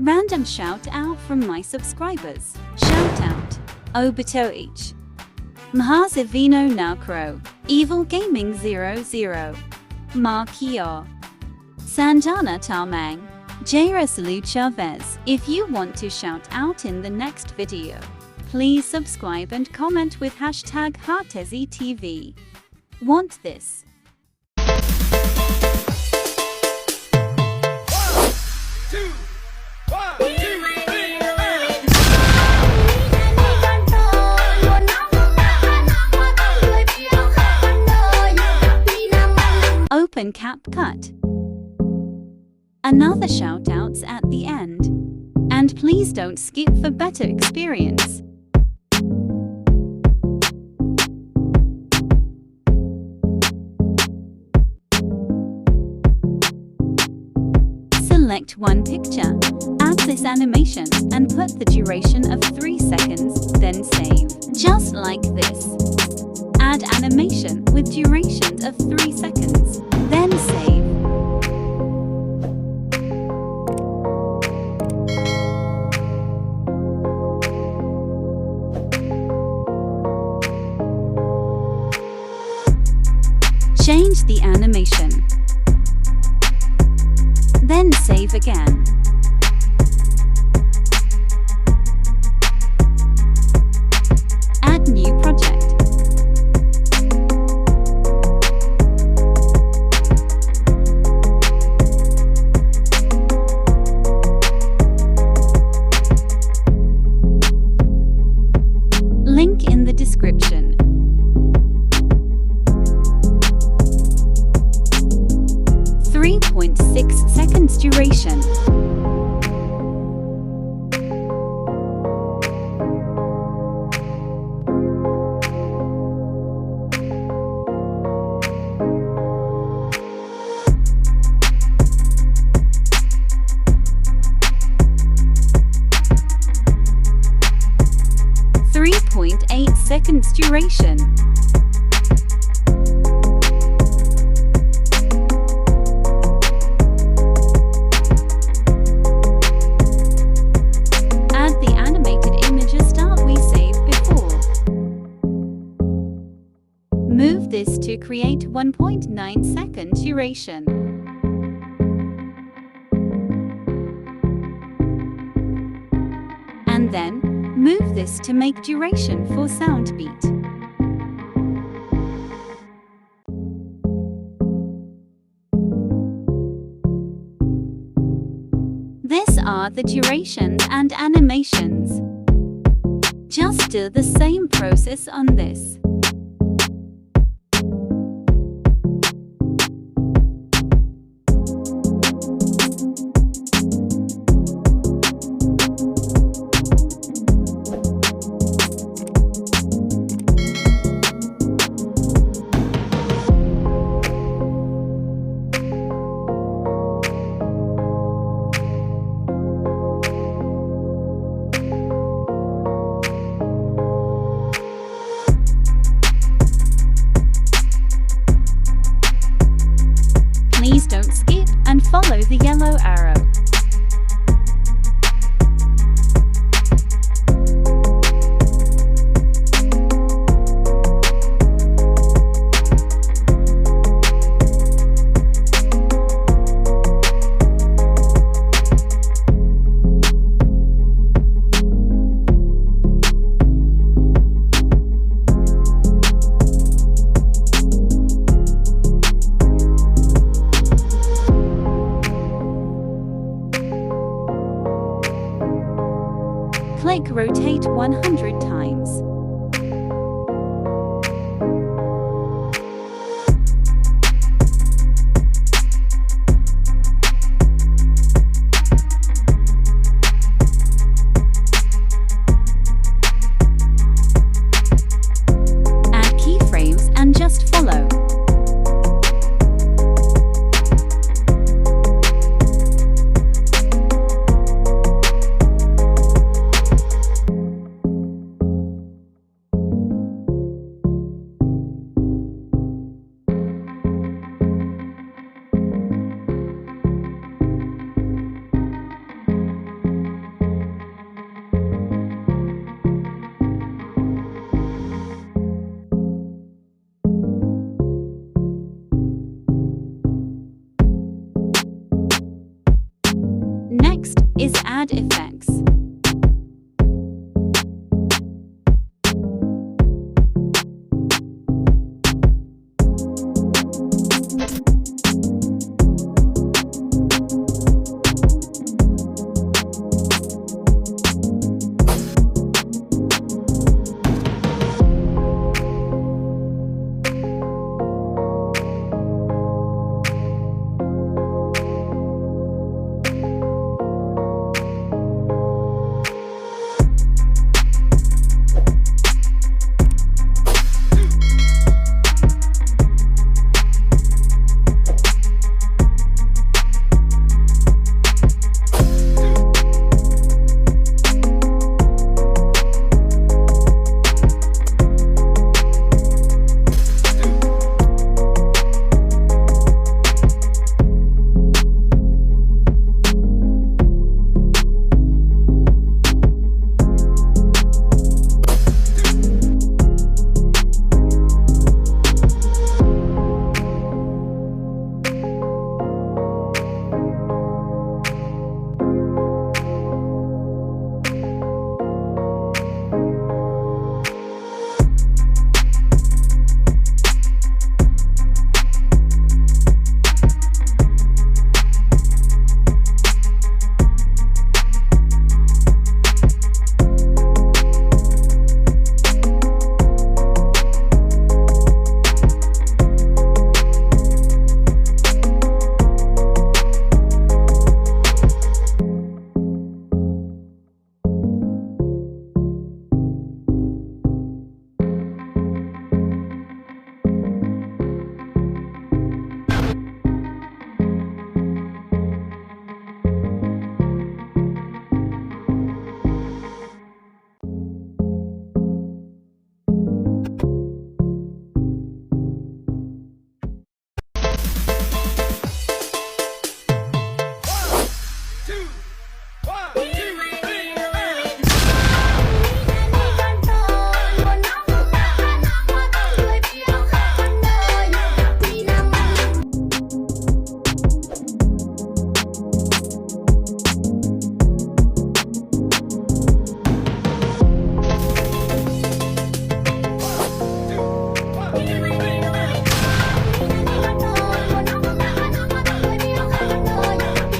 Random shout out from my subscribers. Shout out Obitoich, Mahazivino Naukro, Evil Gaming 00, Markior, Sanjana Tamang, Jairasalu Chavez. If you want to shout out in the next video, please subscribe and comment with hashtag HarTzy TV. Want this? Open Capcut. Another shoutouts at the end. And please don't skip for better experience. Select one picture, add this animation, and put the duration of 3 seconds, then save. Just like this. Add animation with duration of 3 seconds, then save. Change the animation. Then save again. Add new project. Link in the description. .6 seconds duration. .8 seconds duration. Move this to create 1.9 second duration. And then, move this to make duration for sound beat. These are the durations and animations. Just do the same process on this. Please don't skip and follow the yellow arrow. Click rotate 100 times. Add keyframes and just follow. is add effects.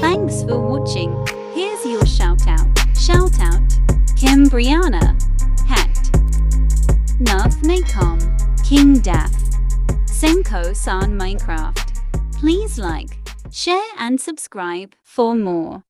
Thanks for watching. Here's your shout out. Shout out Kim Brianna, Hat, Nuff Nacom, King Daff, Senko San Minecraft. Please like, share and subscribe for more.